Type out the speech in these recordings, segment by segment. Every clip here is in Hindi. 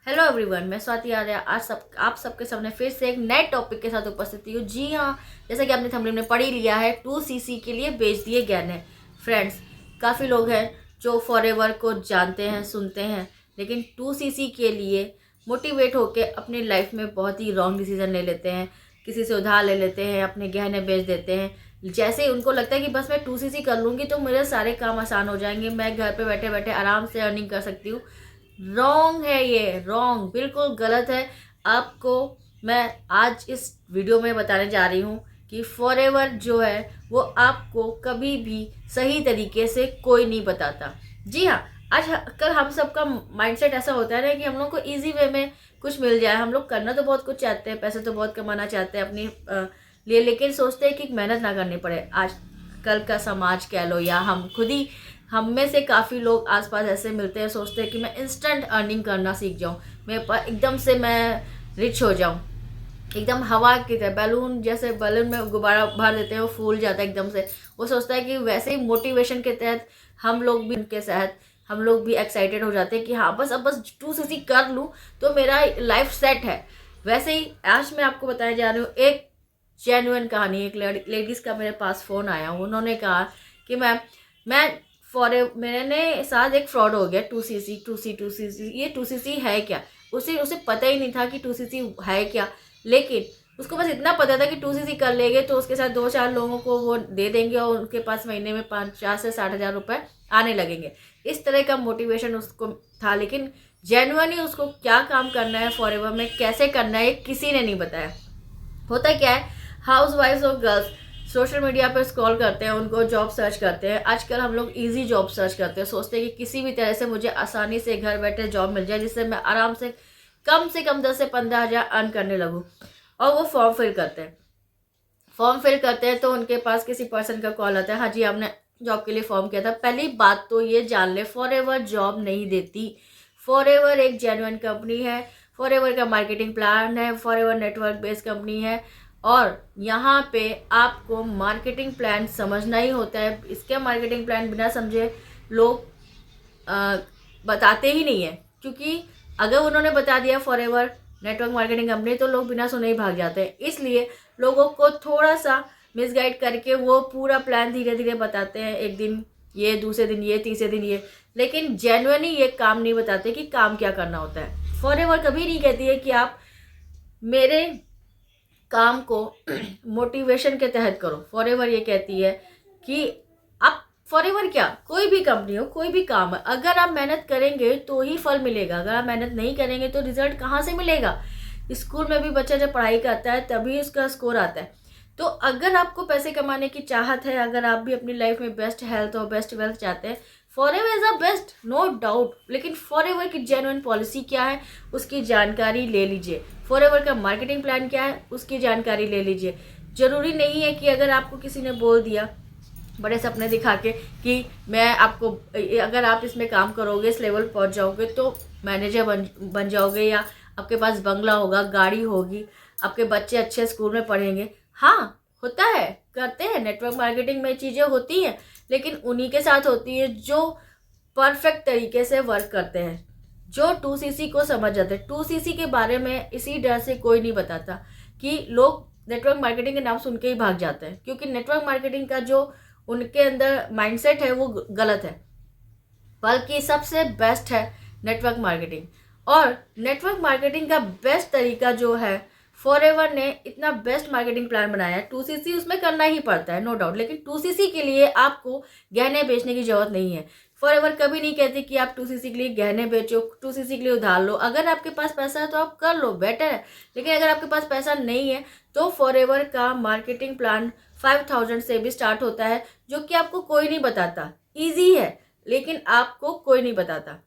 हेलो एवरीवन, मैं स्वाति आर्या आज आप सबके सामने फिर से एक नए टॉपिक के साथ उपस्थित हूँ। जी हाँ, जैसा कि आपने थंबनेल में पढ़ ही लिया है, 2cc के लिए बेच दिए गहने। फ्रेंड्स, काफ़ी लोग हैं जो फॉरएवर को जानते हैं, सुनते हैं, लेकिन 2cc के लिए मोटिवेट होकर अपनी लाइफ में बहुत ही रॉन्ग डिसीजन ले लेते हैं। किसी से उधार ले लेते हैं, अपने गहने बेच देते हैं। जैसे ही उनको लगता है कि बस मैं 2cc कर लूँगी तो मेरे सारे काम आसान हो जाएंगे, मैं घर पे बैठे बैठे आराम से अर्निंग कर सकती हूँ। रॉन्ग है, ये रॉन्ग, बिल्कुल गलत है। आपको मैं आज इस वीडियो में बताने जा रही हूँ कि फॉरएवर जो है वो आपको कभी भी सही तरीके से कोई नहीं बताता। जी हाँ, आज कल हम सबका माइंडसेट ऐसा होता है ना कि हम लोग को इजी वे में कुछ मिल जाए। हम लोग करना तो बहुत कुछ चाहते हैं, पैसे तो बहुत कमाना चाहते हैं अपनी लिए, लेकिन सोचते हैं कि मेहनत ना करनी पड़े। आज कल का समाज कह लो या हम खुद ही, हम में से काफ़ी लोग आसपास ऐसे मिलते हैं, सोचते हैं कि मैं इंस्टेंट अर्निंग करना सीख जाऊं, मेरे पास एकदम से मैं रिच हो जाऊं। एकदम हवा की तरह, बैलून जैसे बैलून में गुब्बारा भर देते हैं, वो फूल जाता है एकदम से। वो सोचता है कि वैसे ही मोटिवेशन के तहत हम लोग भी, उनके तहत हम लोग भी एक्साइटेड हो जाते हैं कि हाँ बस अब बस 2cc कर लूँ तो मेरा लाइफ सेट है। वैसे ही आज मैं आपको बताने जा रही हूँ एक जेन्युइन कहानी। एक लेडीज़ का मेरे पास फ़ोन आया, उन्होंने कहा कि मैं मैंने साथ एक फ्रॉड हो गया। 2cc ये 2cc है क्या? उसे उसे पता ही नहीं था कि 2cc है क्या, लेकिन उसको बस इतना पता था कि 2cc कर लेंगे तो उसके साथ 2-4 लोगों को वो दे देंगे और उनके पास महीने में 50 से 60 हज़ार रुपये आने लगेंगे। इस तरह का मोटिवेशन उसको था, लेकिन जेन्युइनली उसको क्या काम करना है फॉरएवर में, कैसे करना है, किसी ने नहीं बताया। होता क्या है, हाउस वाइफ्स और गर्ल्स सोशल मीडिया पर स्क्रॉल करते हैं, उनको जॉब सर्च करते हैं। आजकल हम लोग इजी जॉब सर्च करते हैं, सोचते हैं कि किसी भी तरह से मुझे आसानी से घर बैठे जॉब मिल जाए जिससे मैं आराम से कम 10 से 15 हज़ार अर्न करने लगूँ। और वो फॉर्म फिल करते हैं। फॉर्म फिल करते हैं तो उनके पास किसी पर्सन का कॉल आता है, हाँ जी आपने जॉब के लिए फॉर्म किया था। पहली बात तो ये जान ले, फॉरएवर जॉब नहीं देती। फॉरएवर एक जेन्युइन कंपनी है, फॉरएवर का मार्केटिंग प्लान है, फॉरएवर नेटवर्क बेस्ड कंपनी है। और यहाँ पे आपको मार्केटिंग प्लान समझना ही होता है। इसके मार्केटिंग प्लान बिना समझे लोग बताते ही नहीं है, क्योंकि अगर उन्होंने बता दिया फॉरएवर नेटवर्क मार्केटिंग कंपनी तो लोग बिना सुने ही भाग जाते हैं। इसलिए लोगों को थोड़ा सा मिसगाइड करके वो पूरा प्लान धीरे धीरे बताते हैं। एक दिन ये, दूसरे दिन ये, तीसरे दिन ये, लेकिन जेन्युइनली ये काम नहीं बताते कि काम क्या करना होता है। फॉरएवर कभी नहीं कहती है कि आप मेरे काम को मोटिवेशन के तहत करो। फॉरएवर ये कहती है कि आप, फॉरएवर क्या, कोई भी कंपनी हो, कोई भी काम है, अगर आप मेहनत करेंगे तो ही फल मिलेगा। अगर आप मेहनत नहीं करेंगे तो रिजल्ट कहाँ से मिलेगा? स्कूल में भी बच्चा जब पढ़ाई करता है तभी उसका स्कोर आता है। तो अगर आपको पैसे कमाने की चाहत है, अगर आप भी अपनी लाइफ में बेस्ट हेल्थ और बेस्ट वेल्थ चाहते हैं, forever is a best, no doubt. लेकिन फॉरएवर की जेन्युइन पॉलिसी क्या है उसकी जानकारी ले लीजिए। फॉरएवर का मार्केटिंग प्लान क्या है उसकी जानकारी ले लीजिए। जरूरी नहीं है कि अगर आपको किसी ने बोल दिया बड़े सपने दिखा के कि मैं आपको, अगर आप इसमें काम करोगे, इस लेवल पहुंच जाओगे तो मैनेजर बन जाओगे, या आपके पास बंगला होगा, गाड़ी होगी, आपके बच्चे अच्छे स्कूल में पढ़ेंगे। हाँ होता है, करते हैं, नेटवर्क मार्केटिंग में चीज़ें होती हैं, लेकिन उन्हीं के साथ होती है जो परफेक्ट तरीके से वर्क करते हैं, जो 2cc को समझ जाते हैं। 2cc के बारे में इसी डर से कोई नहीं बताता कि लोग नेटवर्क मार्केटिंग के नाम सुन के ही भाग जाते हैं, क्योंकि नेटवर्क मार्केटिंग का जो उनके अंदर माइंडसेट है वो गलत है। बल्कि सबसे बेस्ट है नेटवर्क मार्केटिंग। और नेटवर्क मार्केटिंग का बेस्ट तरीका जो है, फॉरएवर ने इतना बेस्ट मार्केटिंग प्लान बनाया है। 2cc उसमें करना ही पड़ता है, नो डाउट, लेकिन 2cc के लिए आपको गहने बेचने की जरूरत नहीं है। फॉरएवर कभी नहीं कहती कि आप 2cc के लिए गहने बेचो, 2cc के लिए उधार लो। अगर आपके पास पैसा है तो आप कर लो, बेटर है। लेकिन अगर आपके पास पैसा नहीं है तो फॉरएवर का मार्केटिंग प्लान 5000 से भी स्टार्ट होता है, जो कि आपको कोई नहीं बताता। ईजी है लेकिन आपको कोई नहीं बताता।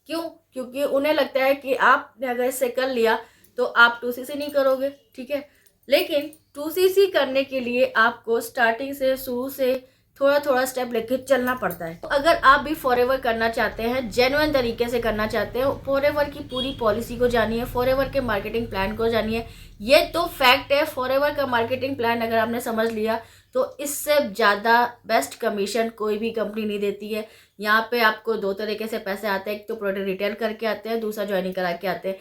क्यों? क्योंकि उन्हें लगता है कि आपने अगर इससे कर लिया तो आप 2cc नहीं करोगे, ठीक है। लेकिन 2cc करने के लिए आपको स्टार्टिंग से, शुरू से थोड़ा थोड़ा स्टेप लेके चलना पड़ता है। तो अगर आप भी फॉरएवर करना चाहते हैं, जेन्युइन तरीके से करना चाहते हो, फॉरएवर की पूरी पॉलिसी को जानिए, फॉरएवर के मार्केटिंग प्लान को जानिए। ये तो फैक्ट है, फॉरएवर का मार्केटिंग प्लान अगर आपने समझ लिया तो इससे ज़्यादा बेस्ट कमीशन कोई भी कंपनी नहीं देती है। यहाँ पे आपको 2 तरीके से पैसे आते हैं, एक तो प्रोडक्ट रिटेल करके आते हैं, दूसरा ज्वाइनिंग करा के आते हैं।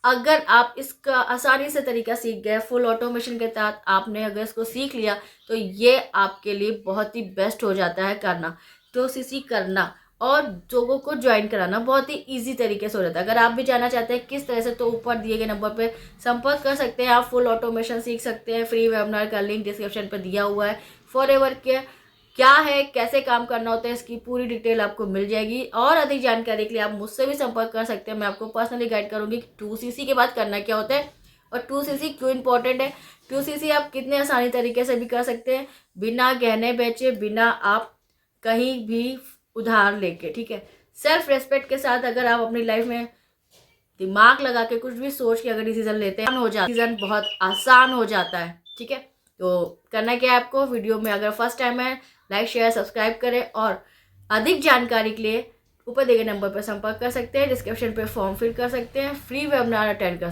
अगर आप इसका आसानी से तरीका सीख गए, फुल ऑटोमेशन के तहत आपने अगर इसको सीख लिया, तो ये आपके लिए बहुत ही बेस्ट हो जाता है करना। 2cc करना और लोगों को ज्वाइन कराना बहुत ही इजी तरीके से हो जाता है। अगर आप भी जानना चाहते हैं किस तरह से, तो ऊपर दिए गए नंबर पे संपर्क कर सकते हैं। आप फुल ऑटोमेशन सीख सकते हैं। फ्री वेबिनार का लिंक डिस्क्रिप्शन पर दिया हुआ है। फॉरएवर के क्या है, कैसे काम करना होता है, इसकी पूरी डिटेल आपको मिल जाएगी। और अधिक जानकारी के लिए आप मुझसे भी संपर्क कर सकते हैं। मैं आपको पर्सनली गाइड करूंगी कि 2cc के बाद करना क्या होता है और 2cc क्यों इंपॉर्टेंट है। 2cc आप कितने आसानी तरीके से भी कर सकते हैं, बिना गहने बेचे, बिना आप कहीं भी उधार लेके, ठीक है। सेल्फ रेस्पेक्ट के साथ अगर आप अपनी लाइफ में दिमाग लगा के कुछ भी सोच के अगर डिसीजन लेते हैं, डिसीजन बहुत आसान हो जाता है, ठीक है। तो करना क्या है आपको, वीडियो में अगर फर्स्ट टाइम है लाइक शेयर सब्सक्राइब करें और अधिक जानकारी के लिए ऊपर दिए गए नंबर पर संपर्क कर सकते हैं। डिस्क्रिप्शन पे फॉर्म फिल कर सकते हैं, फ्री वेबिनार अटेंड कर सकते हैं।